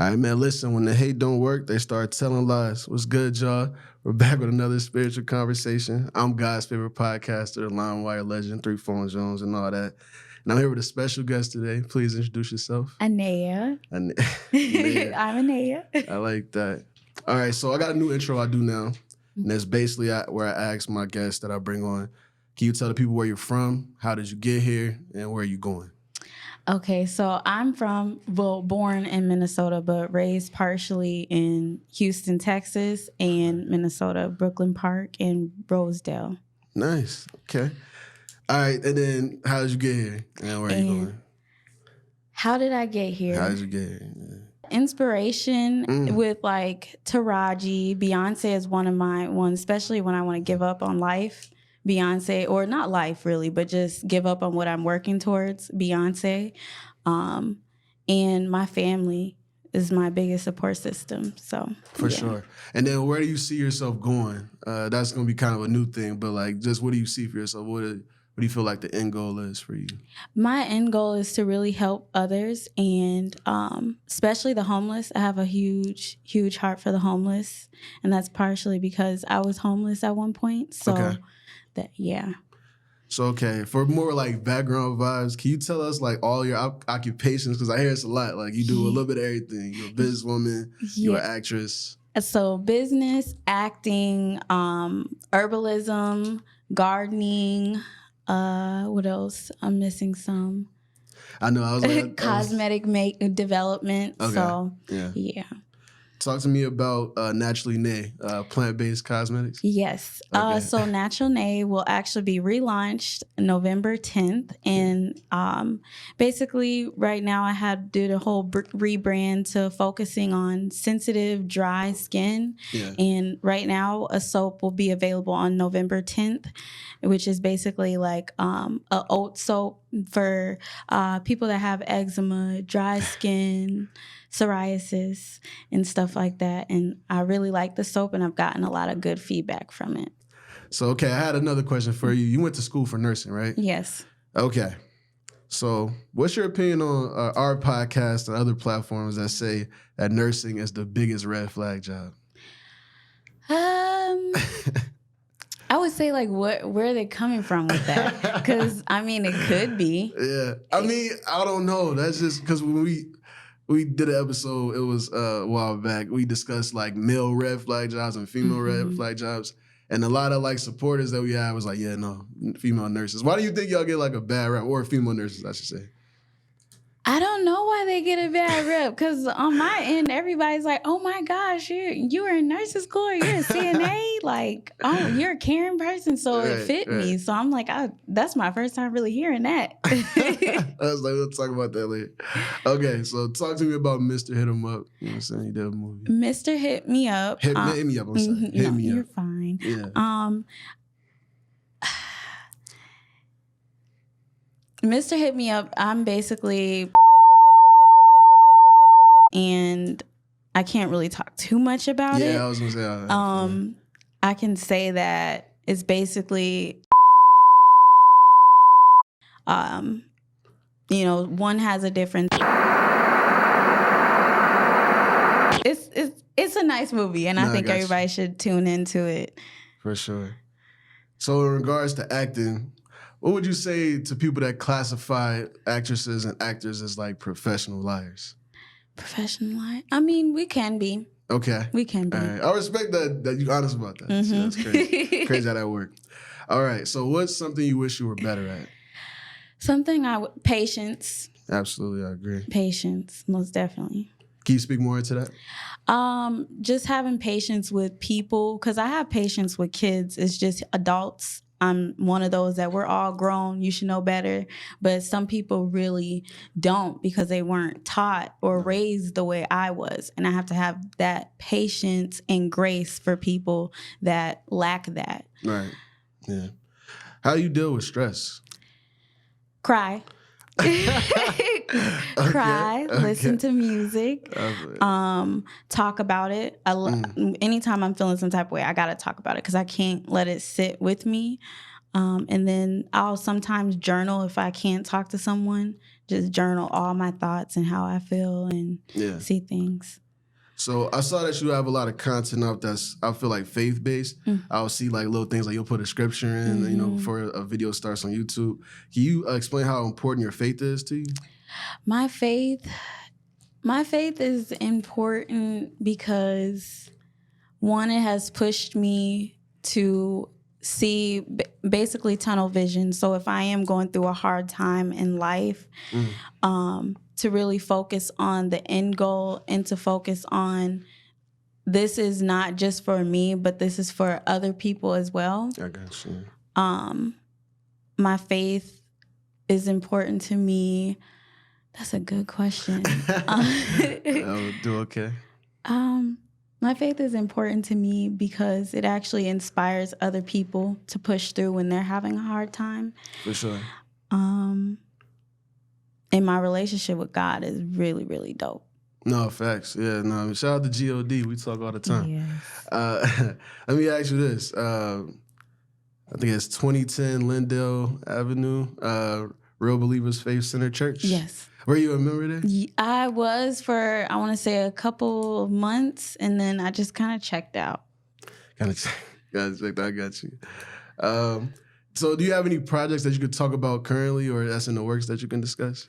All right, man, listen, when the hate don't work, they start telling lies. What's good, y'all? We're back with another spiritual conversation. I'm God's favorite podcaster, LimeWire legend, 3 Phone Jones, and all that. And I'm here with a special guest today. Please introduce yourself. Anaya. Anaya. I'm Anaya. I like that. All right, so I got a new intro I do now. And that's basically where I ask my guests that I bring on, can you tell the people where you're from, how did you get here, and where are you going? Okay, so I'm born in Minnesota, but raised partially in Houston, Texas, and Minnesota, Brooklyn Park, and Rosedale. Nice. Okay. All right, and then how did you get here, and where are you going? How did I get here? How did you get here? Yeah. Inspiration with like Taraji. Beyonce is one of my ones, especially when I want to give up on life. Beyonce, or not life really, but just give up on what I'm working towards. Beyonce, and my family is my biggest support system. So for sure. And then where do you see yourself going? That's gonna be kind of a new thing, but like, just what do you see for yourself? What do you feel like the end goal is for you? My end goal is to really help others, and especially the homeless. I have a huge heart for the homeless, and that's partially because I was homeless at one point. So. Okay. So, okay, for more like background vibes, can you tell us like all your occupations? Because I hear it's a lot. Like you do a little bit of everything. You're a businesswoman, you're an actress. So business, acting, herbalism, gardening, what else? I'm missing some. I know. I was like... Cosmetic development. Okay. So, yeah. Talk to me about Naturally Nay, plant-based cosmetics. Yes. Okay. So Natural Nay will actually be relaunched November 10th. And basically right now I had to do the whole rebrand to focusing on sensitive, dry skin. Yeah. And right now a soap will be available on November 10th, which is basically like a oat soap for people that have eczema, dry skin, psoriasis, and stuff like that. And I really like the soap, and I've gotten a lot of good feedback from it. So, okay, I had another question for you. You went to school for nursing, right? Yes. Okay. So what's your opinion on our podcast and other platforms that say that nursing is the biggest red flag job? I would say like where are they coming from with that? Because I mean it could be. Yeah. I mean, I don't know. That's just because when we did an episode, it was a while back, we discussed like male red flag jobs and female red flag jobs. And a lot of like supporters that we had was like, yeah, no, female nurses. Why do you think y'all get like a bad rep, or female nurses, I should say? I don't know why they get a bad rep, because on my end, everybody's like, oh my gosh, you were in nursing school, or you're a CNA, like, oh, you're a caring person, so it fit me. So I'm like, that's my first time really hearing that. I was like, we'll talk about that later. Okay, so talk to me about Mr. Hit 'Em Up. You know what I'm saying? You did a movie. Mr. Hit Me Up. Hit me up, I'm sorry. Hit me up. You're fine. Yeah. Mr. Hit Me Up, I'm basically, and I can't really talk too much about it. Yeah, I was gonna say. I can say that it's basically, one has a different. It's a nice movie, and I think everybody should tune into it. For sure. So in regards to acting, what would you say to people that classify actresses and actors as like professional liars? Professional liar? I mean, we can be. Okay. We can be. All right. I respect that you're honest about that. Mm-hmm. So that's crazy. Crazy how that worked. All right. So what's something you wish you were better at? Patience. Absolutely, I agree. Patience, most definitely. Can you speak more into that? Just having patience with people, because I have patience with kids. It's just adults. I'm one of those that we're all grown. You should know better. But some people really don't, because they weren't taught or raised the way I was. And I have to have that patience and grace for people that lack that. Right. Yeah. How do you deal with stress? Cry. Cry, listen to music, talk about it. Anytime I'm feeling some type of way, I gotta talk about it, because I can't let it sit with me. And then I'll sometimes journal if I can't talk to someone, just journal all my thoughts and how I feel and see things. So I saw that you have a lot of content up that's, I feel like, faith-based. I'll see like little things like you'll put a scripture in, you know, before a video starts on YouTube. Can you explain how important your faith is to you? My faith is important because, one, it has pushed me to see basically tunnel vision. So if I am going through a hard time in life, to really focus on the end goal and to focus on this is not just for me, but this is for other people as well. I got you. My faith is important to me. That's a good question. I'll do okay. My faith is important to me because it actually inspires other people to push through when they're having a hard time. For sure. And my relationship with God is really, really dope. No, facts. Yeah, no. Shout out to G.O.D. We talk all the time. Yes. Let me ask you this. I think it's 2010 Lindale Avenue, Real Believers Faith Center Church. Yes. Were you a member there? I was for, I want to say, a couple of months, and then I just kind of checked out. Checked out. I got you. So do you have any projects that you could talk about currently or that's in the works that you can discuss?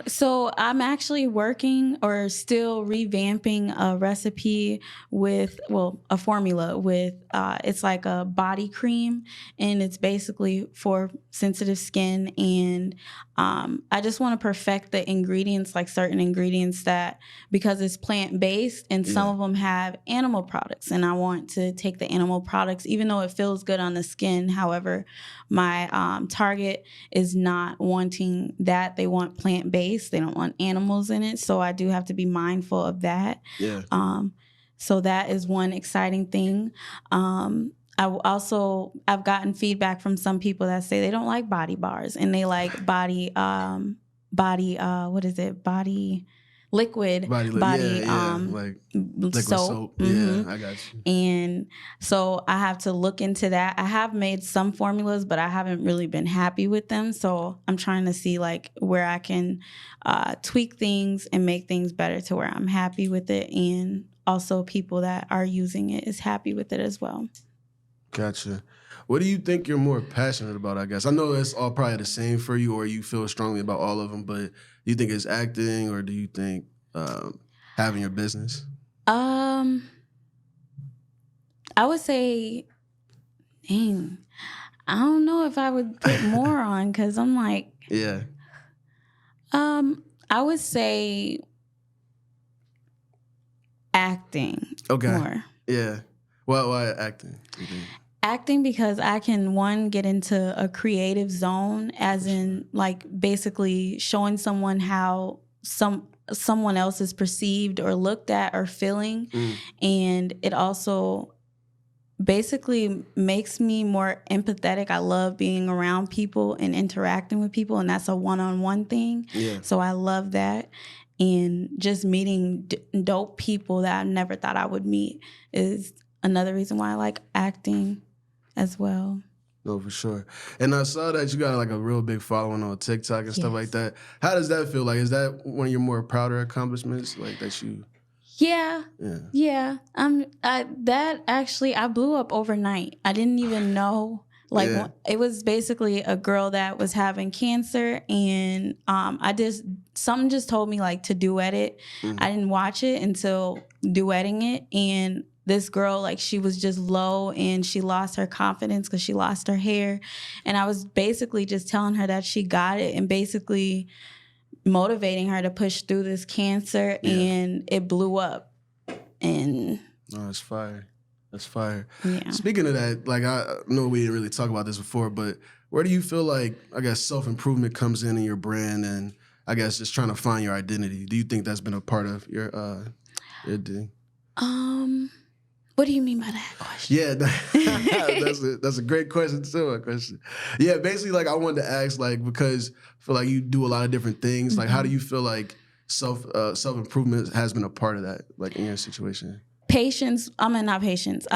So I'm actually working or still revamping a recipe with, a formula with, it's like a body cream, and it's basically for sensitive skin. And I just want to perfect the ingredients, like certain ingredients that, because it's plant-based and some of them have animal products, and I want to take the animal products, even though it feels good on the skin. However, my target is not wanting that. They want plant-based. They don't want animals in it. So I do have to be mindful of that. Yeah. So that is one exciting thing. I've gotten feedback from some people that say they don't like body bars and they like body liquid like liquid soap. Yeah, I got you. And so I have to look into that. I have made some formulas, but I haven't really been happy with them. So I'm trying to see like where I can tweak things and make things better to where I'm happy with it, and also people that are using it is happy with it as well. Gotcha. What do you think you're more passionate about, I guess? I know it's all probably the same for you, or you feel strongly about all of them, but do you think it's acting, or do you think having your business? I would say, I don't know if I would put more on, because I'm like... Yeah. I would say acting more. Yeah. Why acting? Acting because I can, one, get into a creative zone, as in like basically showing someone how someone else is perceived or looked at or feeling. And it also basically makes me more empathetic. I love being around people and interacting with people, and that's a one-on-one thing. Yeah. So I love that. And just meeting dope people that I never thought I would meet is another reason why I like acting as well. No, for sure. And I saw that you got like a real big following on TikTok and stuff like that. How does that feel? Like, is that one of your more prouder accomplishments? Like that you... Yeah. That actually, I blew up overnight. I didn't even know. Like, it was basically a girl that was having cancer, and something just told me like to duet it. I didn't watch it until duetting it, and this girl, like, she was just low and she lost her confidence because she lost her hair, and I was basically just telling her that she got it and basically motivating her to push through this cancer, and it blew up. And no, that's fire. That's fire. Yeah. Speaking of that, like, I know we didn't really talk about this before, but where do you feel like, I guess, self-improvement comes in your brand, and I guess just trying to find your identity? Do you think that's been a part of your thing? What do you mean by that question? Yeah, that's a great question too. Yeah, basically, like, I wanted to ask, like, because I feel like you do a lot of different things. Like, how do you feel like self-improvement has been a part of that, like, in your situation? Patience, not patience.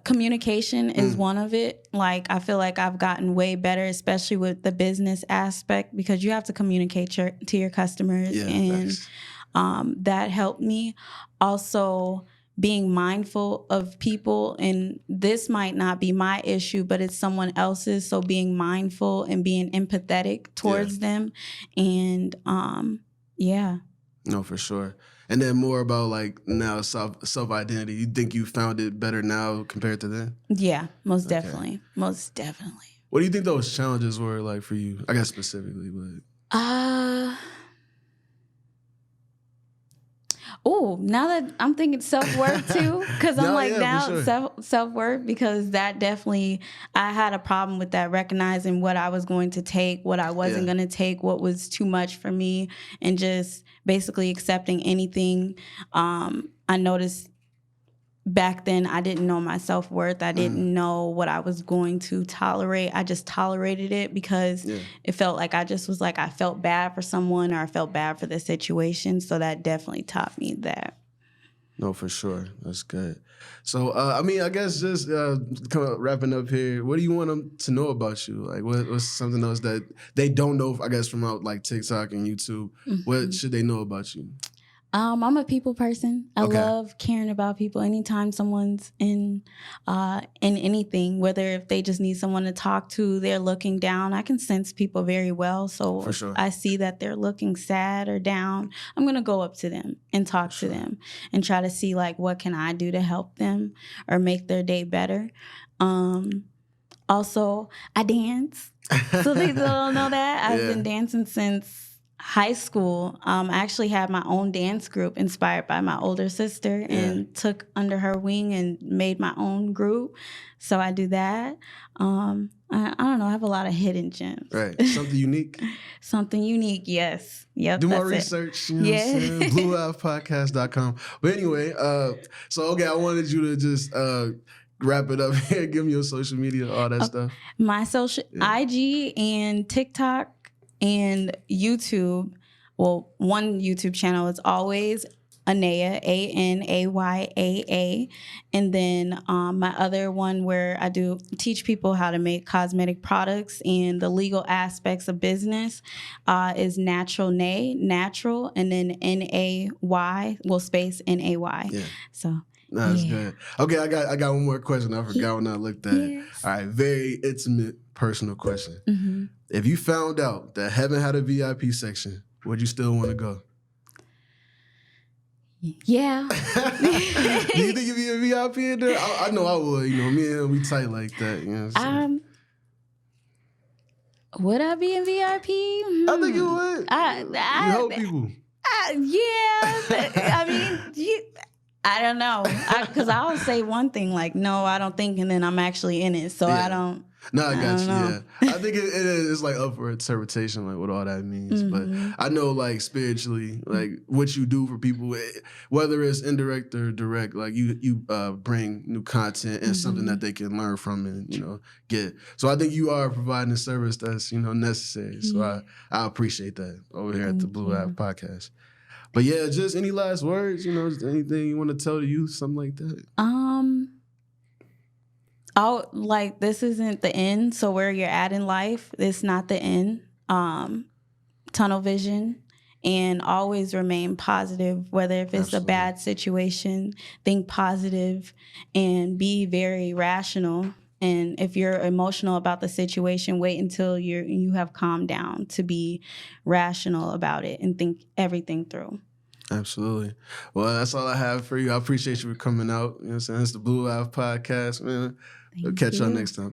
Communication is one of it. Like, I feel like I've gotten way better, especially with the business aspect, because you have to communicate to your customers, and that helped me. Also, being mindful of people, and this might not be my issue, but it's someone else's. So being mindful and being empathetic towards them, and No, for sure. And then more about like now self identity. You think you found it better now compared to then? Yeah, most definitely. Most definitely. What do you think those challenges were like for you? I guess specifically, but now that I'm thinking self-worth too, because I'm self-worth, because that definitely, I had a problem with that, recognizing what I was going to take, what I wasn't going to take, what was too much for me, and just basically accepting anything. I noticed back then I didn't know my self-worth. I didn't know what I was going to tolerate. I just tolerated it because it felt like I just was like, I felt bad for someone, or I felt bad for the situation. So that definitely taught me that. No, for sure. That's good. So, I mean, I guess just kind of wrapping up here, what do you want them to know about you? Like, what's something else that they don't know, I guess, from out like TikTok and YouTube? What should they know about you? I'm a people person. I love caring about people. Anytime someone's in anything, whether if they just need someone to talk to, they're looking down. I can sense people very well. So if I see that they're looking sad or down, I'm going to go up to them and talk to them and try to see like, what can I do to help them or make their day better? Also, I dance. So people don't know that. I've been dancing since high school. I actually had my own dance group inspired by my older sister, and took under her wing and made my own group. So I do that. I don't know. I have a lot of hidden gems. Right. Something unique. Something unique. Yes. Yep. Do more research. You know what I'm saying? Bluehillpodcast.com. But anyway, so I wanted you to just wrap it up here. Give me your social media, all that stuff. My social IG and TikTok and YouTube. Well, one YouTube channel is always Anaya, Anaya. And then my other one where I do teach people how to make cosmetic products and the legal aspects of business is Natural Nay, natural, and then NAY, space NAY. Yeah. So that's good. Okay, I got one more question. I forgot when I looked at it. All right, very intimate, personal question. If you found out that heaven had a VIP section, would you still want to go? Yeah. Do you think you'd be a VIP in there? I know I would. You know, me and him, we tight like that. You know what I'm saying? Would I be in VIP? I think you would. You help people. I mean, I don't know. Because I'll say one thing like, no, I don't think, and then I'm actually in it. So I don't. No, I got you. Yeah, I think it is like up for interpretation, like what all that means. But I know, like spiritually, like what you do for people, whether it's indirect or direct, like you bring new content and something that they can learn from and get. So I think you are providing a service that's necessary. So I appreciate that over here at the Blue App Podcast. But yeah, just any last words, just anything you want to tell the youth, something like that. This isn't the end. So where you're at in life, it's not the end. Tunnel vision, and always remain positive, whether if it's a bad situation, think positive and be very rational. And if you're emotional about the situation, wait until you have calmed down to be rational about it and think everything through. Absolutely. Well, that's all I have for you. I appreciate you for coming out. You know what I'm saying? It's the Blue App Podcast, man. We'll catch y'all next time.